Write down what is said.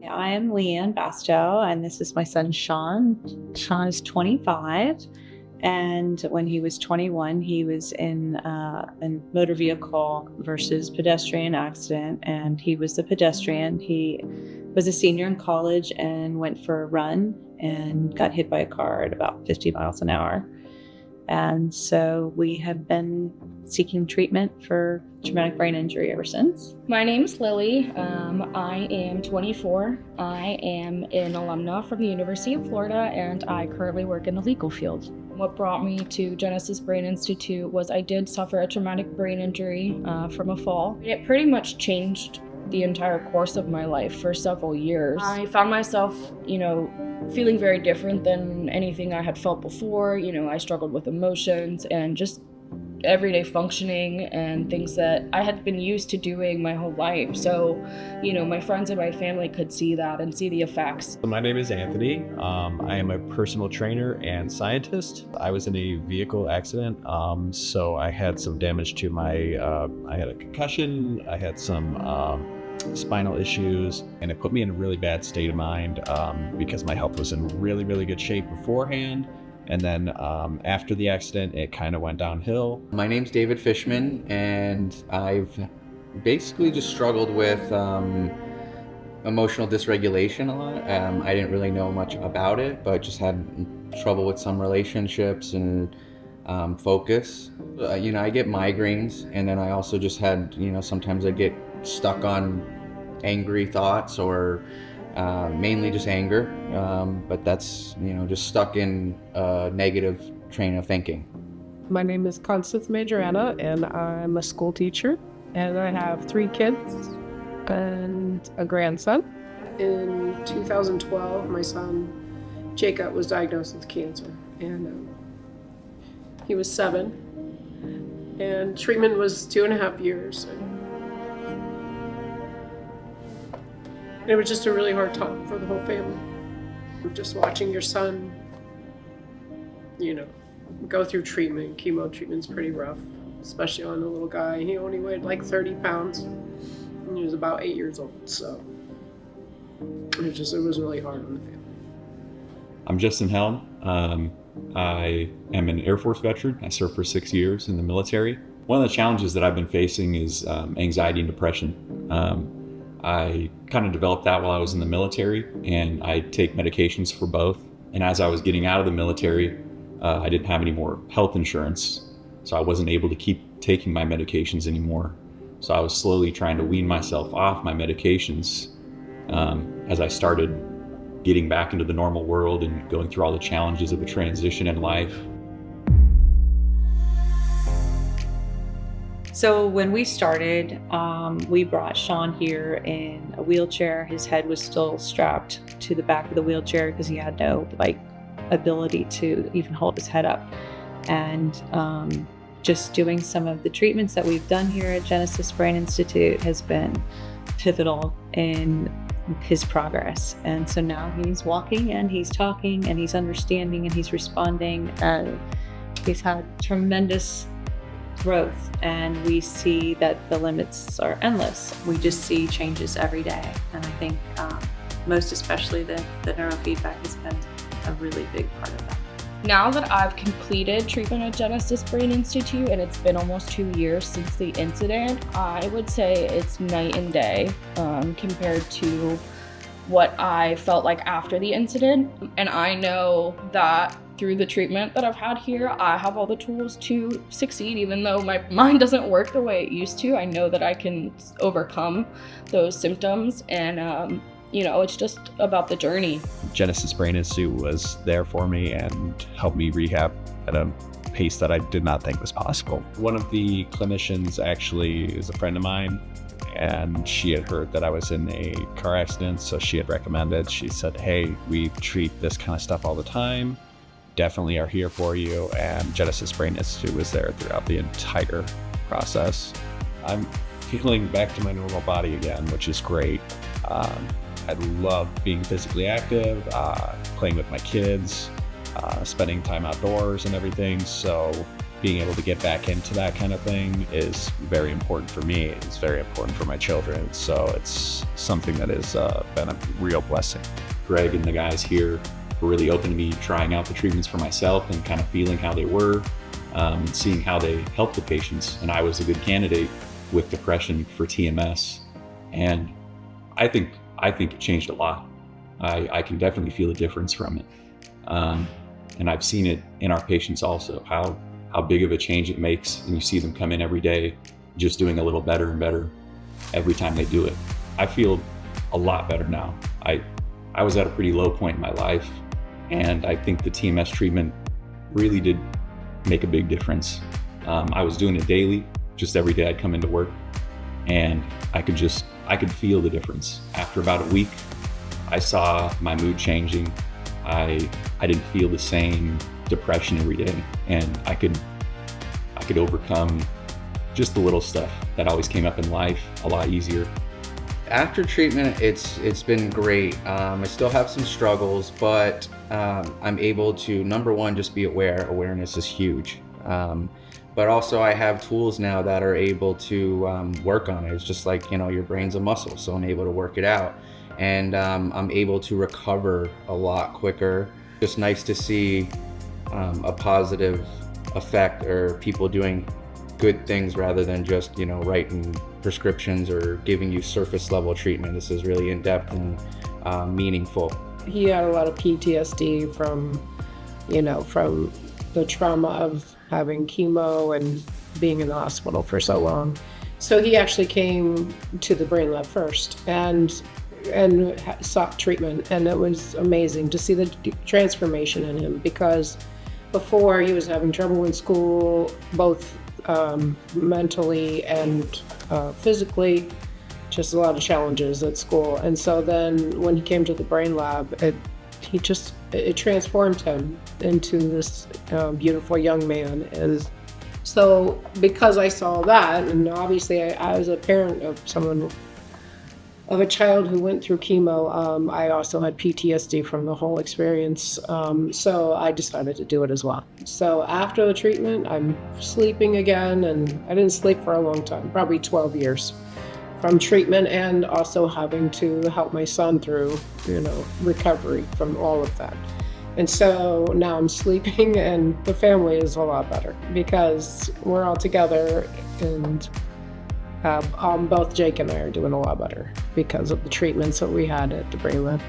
I am Leanne Bastow, and this is my son, Sean. Sean is 25, and when he was 21, he was in a motor vehicle versus pedestrian accident, and he was the pedestrian. He was a senior in college and went for a run and got hit by a car at about 50 miles an hour. And so we have been seeking treatment for traumatic brain injury ever since. My name's Lily. I am 24. I am an alumna from the University of Florida, and I currently work in the legal field. What brought me to Genesis Brain Institute was I did suffer a traumatic brain injury from a fall. It pretty much changed the entire course of my life for several years. I found myself, feeling very different than anything I had felt before. I struggled with emotions and just everyday functioning and things that I had been used to doing my whole life. So, my friends and my family could see that and see the effects. My name is Anthony. I am a personal trainer and scientist. I was in a vehicle accident, so I had some damage to my, I had a concussion, I had some spinal issues, and it put me in a really bad state of mind because my health was in really, really good shape beforehand. And then after the accident, it kind of went downhill. My name's David Fishman, and I've basically just struggled with emotional dysregulation a lot. I didn't really know much about it, but just had trouble with some relationships and focus. I get migraines, and then I also just had, sometimes I get stuck on angry thoughts or mainly just anger, but that's, just stuck in a negative train of thinking. My name is Constance Majorana, and I'm a school teacher, and I have 3 kids and a grandson. In 2012, my son Jacob was diagnosed with cancer, and he was 7, and treatment was 2.5 years. It was just a really hard time for the whole family. Just watching your son, go through treatment. Chemo treatment's pretty rough, especially on a little guy. He only weighed like 30 pounds, and he was about 8 years old, so it was really hard on the family. I'm Justin Helm. I am an Air Force veteran. I served for 6 years in the military. One of the challenges that I've been facing is anxiety and depression. I kind of developed that while I was in the military, and I take medications for both. And as I was getting out of the military, I didn't have any more health insurance, so I wasn't able to keep taking my medications anymore. So I was slowly trying to wean myself off my medications as I started getting back into the normal world and going through all the challenges of a transition in life. So when we started, we brought Sean here in a wheelchair. His head was still strapped to the back of the wheelchair because he had no ability to even hold his head up. And just doing some of the treatments that we've done here at Genesis Brain Institute has been pivotal in his progress. And so now he's walking and he's talking and he's understanding and he's responding, and he's had tremendous growth, and we see that the limits are endless. We just see changes every day, and I think most especially the neurofeedback has been a really big part of that. Now that I've completed treatment at Genesis Brain Institute, and it's been almost 2 years since the incident, I would say it's night and day compared to what I felt like after the incident. And I know that through the treatment that I've had here, I have all the tools to succeed. Even though my mind doesn't work the way it used to, I know that I can overcome those symptoms, and it's just about the journey. Genesis Brain Institute was there for me and helped me rehab at a pace that I did not think was possible. One of the clinicians actually is a friend of mine, and she had heard that I was in a car accident, so she had recommended. She said, "Hey, we treat this kind of stuff all the time. Definitely are here for you." And Genesis Brain Institute was there throughout the entire process. I'm feeling back to my normal body again, which is great. I love being physically active, playing with my kids, spending time outdoors and everything. So being able to get back into that kind of thing is very important for me. It's very important for my children. So it's something that has been a real blessing. Greg and the guys here were really open to me trying out the treatments for myself and kind of feeling how they were, seeing how they helped the patients. And I was a good candidate with depression for TMS. And I think it changed a lot. I can definitely feel a difference from it. And I've seen it in our patients also, how big of a change it makes. And you see them come in every day, just doing a little better and better every time they do it. I feel a lot better now. I was at a pretty low point in my life, and I think the TMS treatment really did make a big difference. I was doing it daily, just every day I'd come into work, and I could feel the difference. After about a week, I saw my mood changing. I didn't feel the same depression every day, and I could overcome just the little stuff that always came up in life a lot easier. After treatment, it's been great. I still have some struggles, but I'm able to, number one, just be aware. Awareness is huge. But also I have tools now that are able to work on it. It's just like, your brain's a muscle, so I'm able to work it out. And I'm able to recover a lot quicker. Just nice to see a positive effect, or people doing good things rather than just, writing prescriptions or giving you surface level treatment. This is really in-depth and meaningful. He had a lot of PTSD from the trauma of having chemo and being in the hospital for so long. So he actually came to the brain lab first and sought treatment, and it was amazing to see the transformation in him, because before he was having trouble in school, both mentally and physically, just a lot of challenges at school. And so then when he came to the brain lab, it transformed him into this beautiful young man. And so because I saw that, and obviously I was a parent of a child who went through chemo, I also had PTSD from the whole experience. So I decided to do it as well. So after the treatment, I'm sleeping again, and I didn't sleep for a long time, probably 12 years from treatment, and also having to help my son through, recovery from all of that. And so now I'm sleeping, and the family is a lot better because we're all together, and both Jake and I are doing a lot better because of the treatments that we had at the brain lab.